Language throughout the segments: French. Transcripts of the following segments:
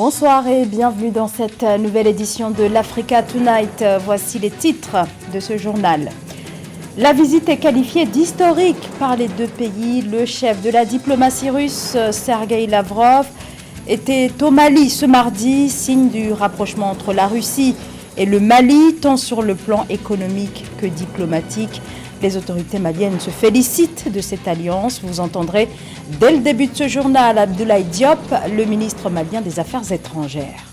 Bonsoir et bienvenue dans cette nouvelle édition de l'Africa Tonight. Voici les titres de ce journal. La visite est qualifiée d'historique par les deux pays. Le chef de la diplomatie russe, Sergueï Lavrov, était au Mali ce mardi, signe du rapprochement entre la Russie et le Mali, tant sur le plan économique que diplomatique. Les autorités maliennes se félicitent de cette alliance. Vous entendrez dès le début de ce journal Abdoulaye Diop, le ministre malien des Affaires étrangères.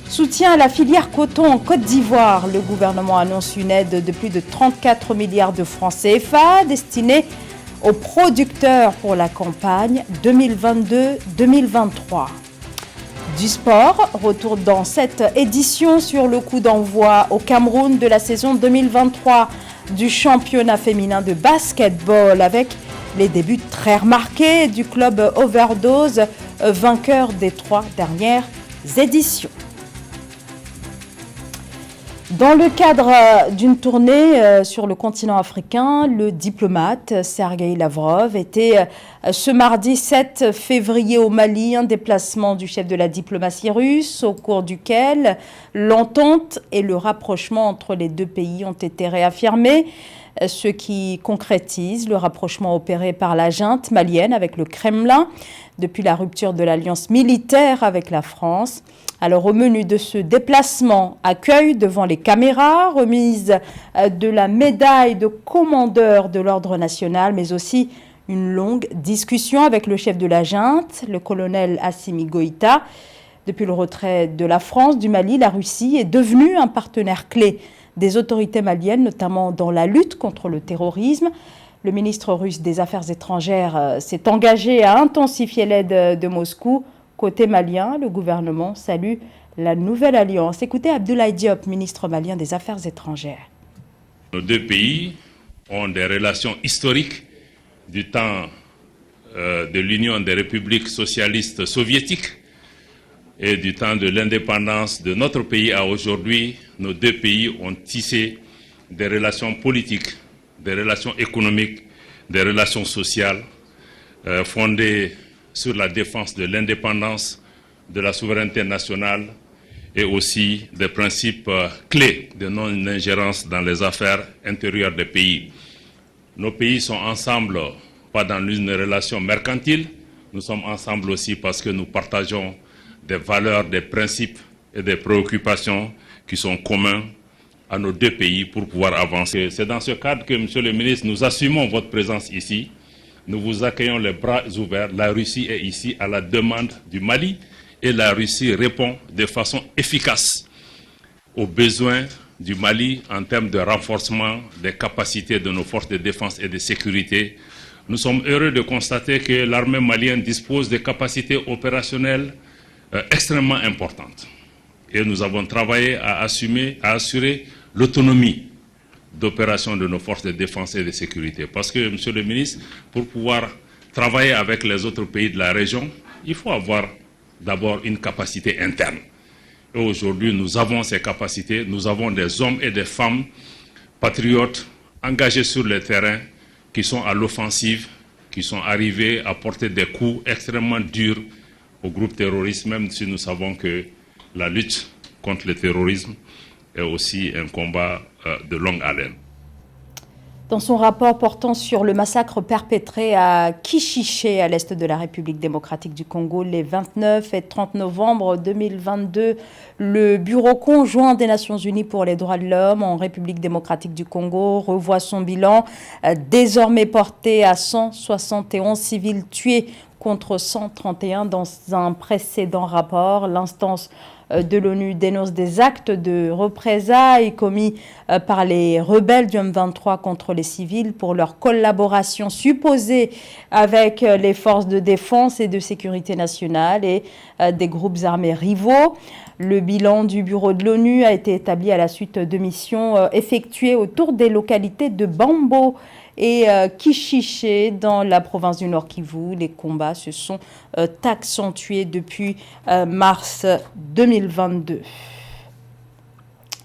Soutien à la filière coton en Côte d'Ivoire. Le gouvernement annonce une aide de plus de 34 milliards de francs CFA destinée aux producteurs pour la campagne 2022-2023. Du sport, retour dans cette édition sur le coup d'envoi au Cameroun de la saison 2023 du championnat féminin de basketball avec les débuts très remarqués du club Overdose, vainqueur des 3 dernières éditions. Dans le cadre d'une tournée sur le continent africain, le diplomate Sergueï Lavrov était ce mardi 7 février au Mali, un déplacement du chef de la diplomatie russe au cours duquel l'entente et le rapprochement entre les deux pays ont été réaffirmés, ce qui concrétise le rapprochement opéré par la junte malienne avec le Kremlin depuis la rupture de l'alliance militaire avec la France. Alors au menu de ce déplacement, accueil devant les caméras, remise de la médaille de commandeur de l'ordre national, mais aussi une longue discussion avec le chef de la junte, le colonel Assimi Goïta. Depuis le retrait de la France du Mali, la Russie est devenue un partenaire clé des autorités maliennes, notamment dans la lutte contre le terrorisme. Le ministre russe des Affaires étrangères s'est engagé à intensifier l'aide de Moscou. Côté malien, le gouvernement salue la nouvelle alliance. Écoutez Abdoulaye Diop, ministre malien des Affaires étrangères. Nos deux pays ont des relations historiques du temps de l'Union des républiques socialistes soviétiques et du temps de l'indépendance de notre pays à aujourd'hui. Nos deux pays ont tissé des relations politiques, des relations économiques, des relations sociales fondées sur la défense de l'indépendance, de la souveraineté nationale et aussi des principes clés de non-ingérence dans les affaires intérieures des pays. Nos pays sont ensemble, pas dans une relation mercantile, nous sommes ensemble aussi parce que nous partageons des valeurs, des principes et des préoccupations qui sont communs à nos deux pays pour pouvoir avancer. C'est dans ce cadre que, Monsieur le ministre, nous assumons votre présence ici. Nous vous accueillons les bras ouverts. La Russie est ici à la demande du Mali et la Russie répond de façon efficace aux besoins du Mali en termes de renforcement des capacités de nos forces de défense et de sécurité. Nous sommes heureux de constater que l'armée malienne dispose de capacités opérationnelles extrêmement importantes. Et nous avons travaillé à assurer l'autonomie d'opération de nos forces de défense et de sécurité. Parce que, Monsieur le ministre, pour pouvoir travailler avec les autres pays de la région, il faut avoir d'abord une capacité interne. Et aujourd'hui, nous avons ces capacités, nous avons des hommes et des femmes patriotes engagés sur le terrain qui sont à l'offensive, qui sont arrivés à porter des coups extrêmement durs aux groupes terroristes, même si nous savons que la lutte contre le terrorisme est aussi un combat de longue haleine. Dans son rapport portant sur le massacre perpétré à Kichiché, à l'est de la République démocratique du Congo, les 29 et 30 novembre 2022, le Bureau conjoint des Nations Unies pour les droits de l'homme en République démocratique du Congo revoit son bilan, désormais porté à 171 civils tués contre 131 dans un précédent rapport. L'instance de l'ONU dénonce des actes de représailles commis par les rebelles du M23 contre les civils pour leur collaboration supposée avec les forces de défense et de sécurité nationale et des groupes armés rivaux. Le bilan du bureau de l'ONU a été établi à la suite de missions effectuées autour des localités de Bambo et Kichiché dans la province du Nord Kivu. Les combats se sont accentués depuis mars 2022.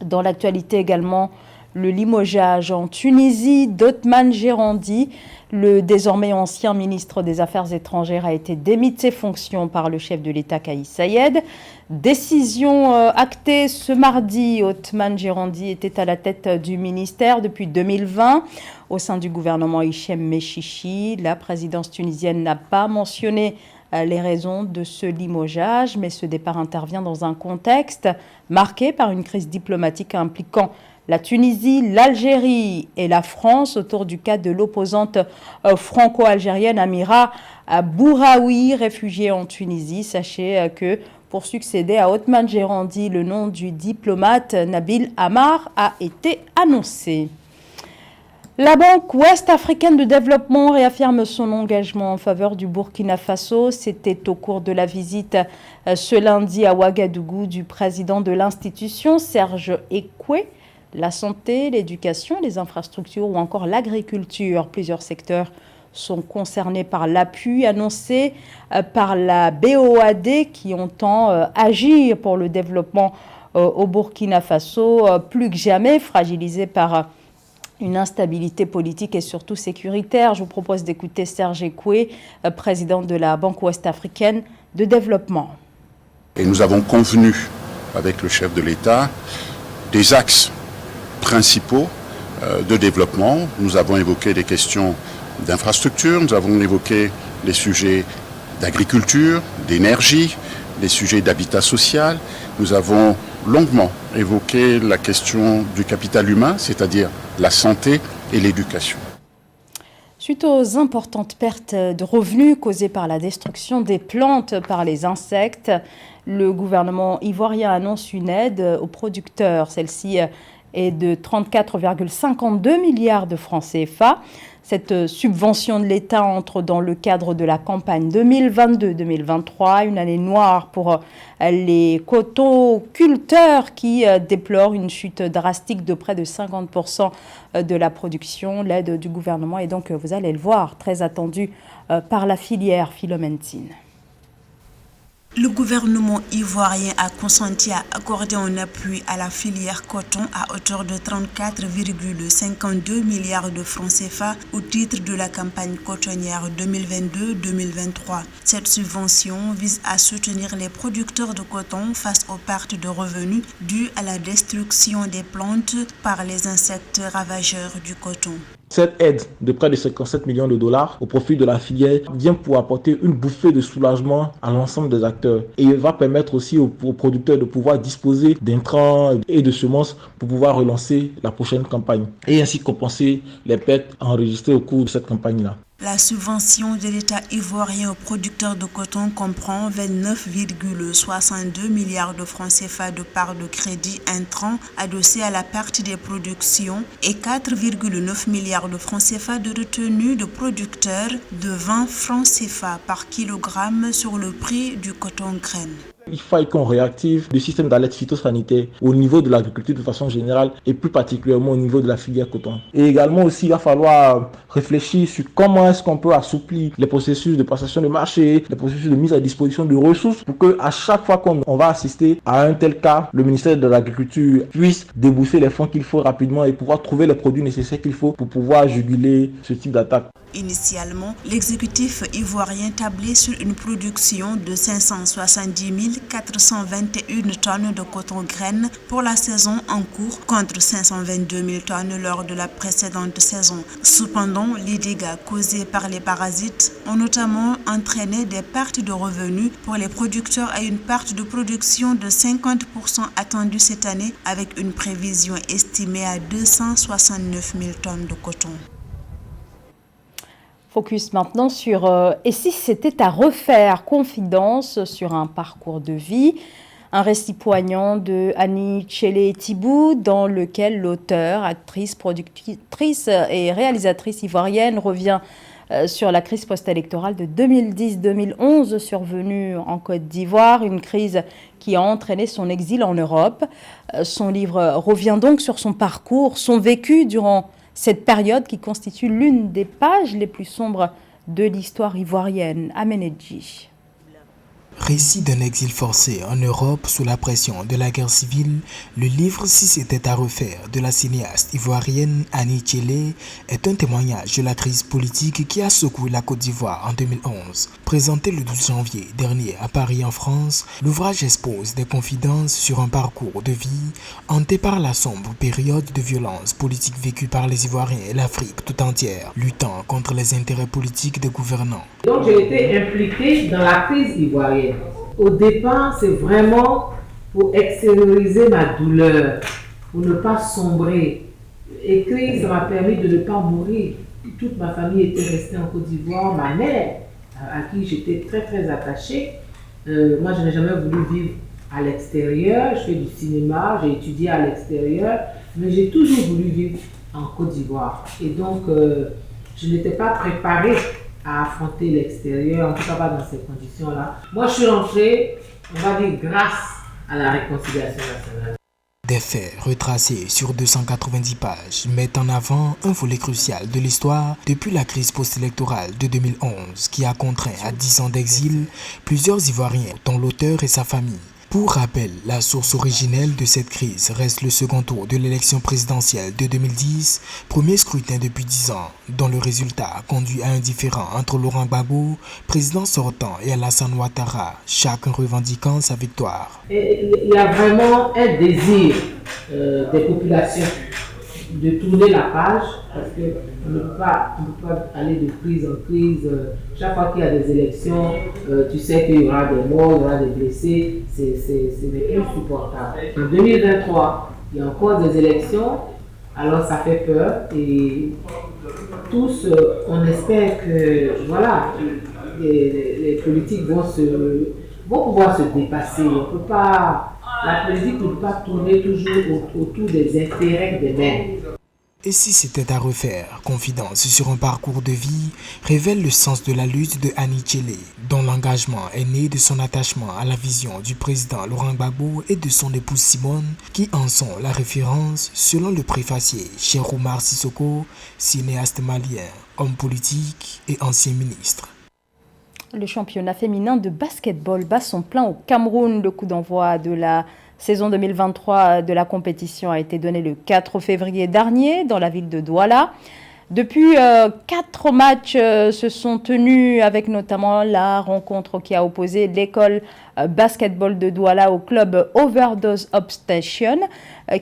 Dans l'actualité également, le limogeage en Tunisie d'Othman Jerandi. Le désormais ancien ministre des Affaires étrangères a été démis de ses fonctions par le chef de l'État Kais Saied. Décision actée ce mardi. Othman Jerandi était à la tête du ministère depuis 2020 au sein du gouvernement Hichem Mechichi. La présidence tunisienne n'a pas mentionné les raisons de ce limogeage, mais ce départ intervient dans un contexte marqué par une crise diplomatique impliquant la Tunisie, l'Algérie et la France autour du cas de l'opposante franco-algérienne Amira Bouraoui, réfugiée en Tunisie. Sachez que pour succéder à Othman Jerandi, le nom du diplomate Nabil Amar a été annoncé. La Banque ouest-africaine de développement réaffirme son engagement en faveur du Burkina Faso. C'était au cours de la visite ce lundi à Ouagadougou du président de l'institution, Serge Ekwe. La santé, l'éducation, les infrastructures ou encore l'agriculture. Plusieurs secteurs sont concernés par l'appui annoncé par la BOAD qui entend agir pour le développement au Burkina Faso, plus que jamais fragilisé par une instabilité politique et surtout sécuritaire. Je vous propose d'écouter Serge Ekwe, président de la Banque ouest-africaine de développement. Et nous avons convenu avec le chef de l'État des axes principaux de développement. Nous avons évoqué des questions d'infrastructure, nous avons évoqué les sujets d'agriculture, d'énergie, les sujets d'habitat social. Nous avons longuement évoqué la question du capital humain, c'est-à-dire la santé et l'éducation. Suite aux importantes pertes de revenus causées par la destruction des plantes par les insectes, le gouvernement ivoirien annonce une aide aux producteurs. Celle-ci est de 34,52 milliards de francs CFA. Cette subvention de l'État entre dans le cadre de la campagne 2022-2023, une année noire pour les cotoculteurs qui déplorent une chute drastique de près de 50% de la production. L'aide du gouvernement est donc, vous allez le voir, très attendue par la filière Philomentine. Le gouvernement ivoirien a consenti à accorder un appui à la filière coton à hauteur de 34,52 milliards de francs CFA au titre de la campagne cotonnière 2022-2023. Cette subvention vise à soutenir les producteurs de coton face aux pertes de revenus dues à la destruction des plantes par les insectes ravageurs du coton. Cette aide de près de 57 millions de dollars au profit de la filière vient pour apporter une bouffée de soulagement à l'ensemble des acteurs et va permettre aussi aux producteurs de pouvoir disposer d'intrants et de semences pour pouvoir relancer la prochaine campagne et ainsi compenser les pertes enregistrées au cours de cette campagne-là. La subvention de l'État ivoirien aux producteurs de coton comprend 29,62 milliards de francs CFA de part de crédit intrant adossés à la perte des productions et 4,9 milliards de francs CFA de retenue de producteurs de 20 francs CFA par kilogramme sur le prix du coton graine. Il faut qu'on réactive le système d'alerte phytosanitaire au niveau de l'agriculture de façon générale et plus particulièrement au niveau de la filière coton. Et également aussi, il va falloir réfléchir sur comment est-ce qu'on peut assouplir les processus de passation de marché, les processus de mise à disposition de ressources pour que à chaque fois qu'on va assister à un tel cas, le ministère de l'Agriculture puisse débourser les fonds qu'il faut rapidement et pouvoir trouver les produits nécessaires qu'il faut pour pouvoir juguler ce type d'attaque. Initialement, l'exécutif ivoirien tablait sur une production de 570 421 tonnes de coton graine pour la saison en cours contre 522 000 tonnes lors de la précédente saison. Cependant, les dégâts causés par les parasites ont notamment entraîné des pertes de revenus pour les producteurs et une perte de production de 50% attendue cette année avec une prévision estimée à 269 000 tonnes de coton. Focus maintenant sur et si c'était à refaire, confidence sur un parcours de vie, un récit poignant de Annie Tchélé-Tibou dans lequel l'auteure, actrice, productrice et réalisatrice ivoirienne revient sur la crise post-électorale de 2010-2011 survenue en Côte d'Ivoire, une crise qui a entraîné son exil en Europe. Son livre revient donc sur son parcours, son vécu durant cette période qui constitue l'une des pages les plus sombres de l'histoire ivoirienne. Amenedji. Récit d'un exil forcé en Europe sous la pression de la guerre civile, le livre Si c'était à refaire de la cinéaste ivoirienne Annie Tchélé est un témoignage de la crise politique qui a secoué la Côte d'Ivoire en 2011. Présenté le 12 janvier dernier à Paris en France, l'ouvrage expose des confidences sur un parcours de vie hanté par la sombre période de violence politique vécue par les Ivoiriens et l'Afrique tout entière, luttant contre les intérêts politiques des gouvernants. Donc j'ai été impliquée dans la crise ivoirienne. Au départ, c'est vraiment pour extérioriser ma douleur, pour ne pas sombrer. Écrire, ça m'a permis de ne pas mourir. Toute ma famille était restée en Côte d'Ivoire. Ma mère, à qui j'étais très très attachée, moi je n'ai jamais voulu vivre à l'extérieur. Je fais du cinéma, j'ai étudié à l'extérieur, mais j'ai toujours voulu vivre en Côte d'Ivoire. Et donc, je n'étais pas préparée à affronter l'extérieur, en tout cas pas dans ces conditions-là. Moi, je suis rentrée, on va dire, grâce à la réconciliation nationale. Des faits retracés sur 290 pages mettent en avant un volet crucial de l'histoire depuis la crise post-électorale de 2011 qui a contraint à 10 ans d'exil plusieurs Ivoiriens, dont l'auteur et sa famille. Pour rappel, la source originelle de cette crise reste le second tour de l'élection présidentielle de 2010, premier scrutin depuis 10 ans, dont le résultat a conduit à un différend entre Laurent Gbagbo, président sortant, et Alassane Ouattara, chacun revendiquant sa victoire. Il y a vraiment un désir des populations de tourner la page, parce qu'on ne peut pas aller de crise en crise. Chaque fois qu'il y a des élections, tu sais qu'il y aura des morts, il y aura des blessés, c'est insupportable. En 2023, il y a encore des élections, alors ça fait peur et tous, on espère que voilà, les politiques vont pouvoir se dépasser. On peut pas, la politique ne peut pas tourner toujours autour des intérêts des mêmes. Et si c'était à refaire, Confidence sur un parcours de vie révèle le sens de la lutte de Annie Tchélé, dont l'engagement est né de son attachement à la vision du président Laurent Gbagbo et de son épouse Simone, qui en sont la référence selon le préfacier Cheikh Oumar Sissoko, cinéaste malien, homme politique et ancien ministre. Le championnat féminin de basketball bat son plein au Cameroun. Le coup d'envoi de la saison 2023 de la compétition a été donné le 4 février dernier dans la ville de Douala. Depuis 4 matchs se sont tenus avec notamment la rencontre qui a opposé l'école basketball de Douala au club Overdose Obstation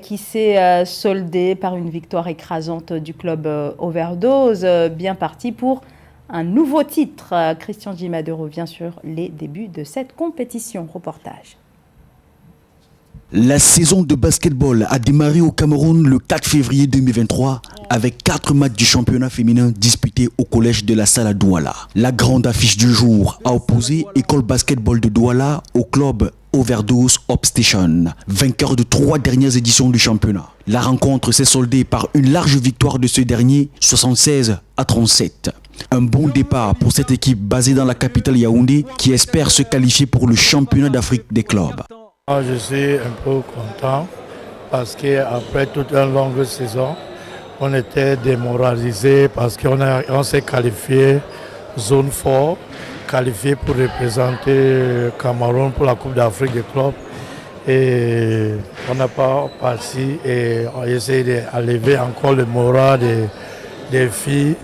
qui s'est soldé par une victoire écrasante du club Overdose, bien parti pour un nouveau titre. Christian Djimade revient sur les débuts de cette compétition. Reportage. La saison de basketball a démarré au Cameroun le 4 février 2023 avec 4 matchs du championnat féminin disputés au collège de la Salle à Douala. La grande affiche du jour a opposé École basketball de Douala au club Overdose Obstation, vainqueur de 3 dernières éditions du championnat. La rencontre s'est soldée par une large victoire de ce dernier, 76-37. Un bon départ pour cette équipe basée dans la capitale Yaoundé qui espère se qualifier pour le championnat d'Afrique des clubs. Je suis un peu content parce qu'après toute une longue saison, on était démoralisé parce qu'on s'est qualifié zone 4, qualifié pour représenter le Cameroun pour la Coupe d'Afrique des clubs. Et on n'a pas parti et on essaie d'élever encore le moral des filles.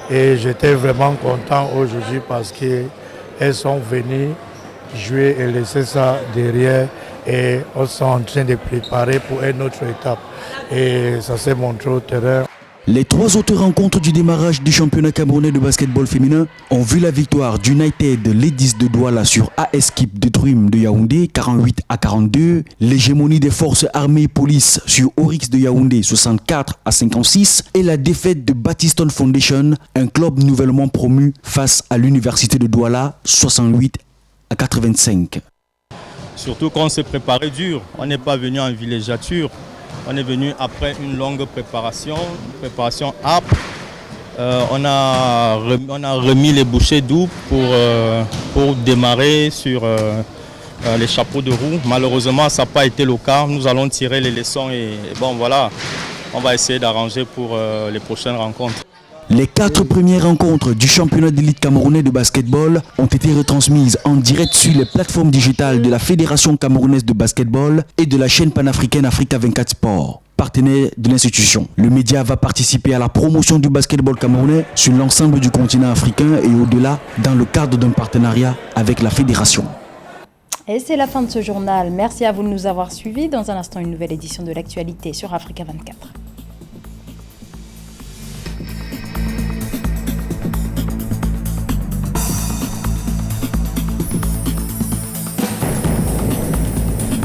Et j'étais vraiment content aujourd'hui parce qu'elles sont venues jouer et laisser ça derrière. Et on est en train de préparer pour une autre étape. Et ça s'est montré au terrain. Les 3 autres rencontres du démarrage du championnat camerounais de basketball féminin ont vu la victoire d'United Ladies de Douala sur AS Kip de Dream de Yaoundé 48-42, l'hégémonie des forces armées police sur Oryx de Yaoundé 64-56 et la défaite de Battiston Foundation, un club nouvellement promu face à l'université de Douala 68-85. Surtout quand on s'est préparé dur, on n'est pas venu en villégiature, on est venu après une longue préparation âpre. On a remis les bouchées doubles pour démarrer sur les chapeaux de roue. Malheureusement, ça n'a pas été le cas. Nous allons tirer les leçons et bon voilà, on va essayer d'arranger pour les prochaines rencontres. Les 4 premières rencontres du championnat d'élite camerounais de basketball ont été retransmises en direct sur les plateformes digitales de la Fédération camerounaise de basketball et de la chaîne panafricaine Africa 24 Sport, partenaire de l'institution. Le média va participer à la promotion du basketball camerounais sur l'ensemble du continent africain et au-delà dans le cadre d'un partenariat avec la fédération. Et c'est la fin de ce journal. Merci à vous de nous avoir suivis. Dans un instant, une nouvelle édition de l'actualité sur Africa 24.